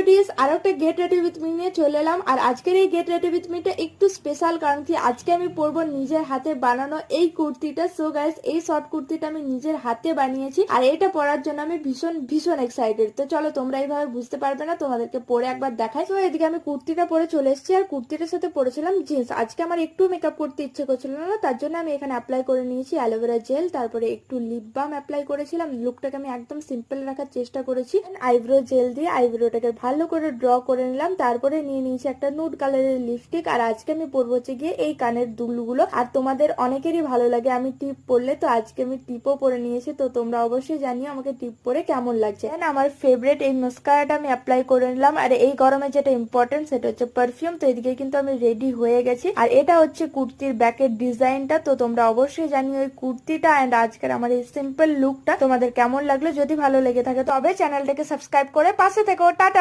Beauties আর একটা get ready with me নিয়ে চলে এলাম। আর আজকের এই গেট রেডি উইথ মিটা একটু স্পেশাল, কারণ কি আজকে আমি পরবো নিজের হাতে বানানো এই কুর্তিটা। সো গাইস, এই শর্ট কুর্তিটা আমি নিজের হাতে বানিয়েছি আর এটা পরার জন্য আমি ভীষণ ভীষণ এক্সাইটেড। তো চলো, তোমরা এইভাবে বুঝতে পারবে না, তোমাদেরকে পরে একবার দেখাই। তো এদিকে আমি কুর্তিটা পরে চলে এসেছি আর কুর্তিটার সাথে পরেছিলাম জিন্স। আজকে আমার একটু মেকআপ করতে ইচ্ছে করছিল না, তার জন্য আমি এখানে অ্যাপ্লাই করে নিয়েছি অ্যালোভেরা জেল, তারপরে একটু লিপ বাম অ্যাপ্লাই করেছিলাম। লুকটাকে আমি একদম সিম্পল রাখার চেষ্টা করেছি। আইব্রো জেল দিয়ে আইব্রোটাকে ভালো করে ড্র করে নিলাম, তারপরে নিয়ে নিয়েছি একটা নুড কালারের লিপস্টিক। আর আজকে আমি পরবো হচ্ছে গিয়ে এই কানের দুলগুলো। আর তোমাদের অনেকেরই ভালো লাগে আমি টিপ পরলে, তো আজকে আমি টিপও পরে নিয়েছি। তো তোমরা অবশ্যই জানিও আমাকে টিপ পরে কেমন লাগছে। আমার ফেভারিট এই মাস্কারাটা আমি অ্যাপ্লাই করে নিলাম। আর এই গরমে যেটা ইম্পর্টেন্ট সেটা হচ্ছে পারফিউম। তো এদিকে কিন্তু আমি রেডি হয়ে গেছি। আর এটা হচ্ছে কুর্তির ব্যাকের ডিজাইনটা। তো তোমরা অবশ্যই জানিও এই কুর্তিটা এন্ড আজকের আমার এই সিম্পল লুকটা তোমাদের কেমন লাগলো। যদি ভালো লেগে থাকে তবে চ্যানেলটাকে সাবস্ক্রাইব করে পাশে থেকো। টাটা।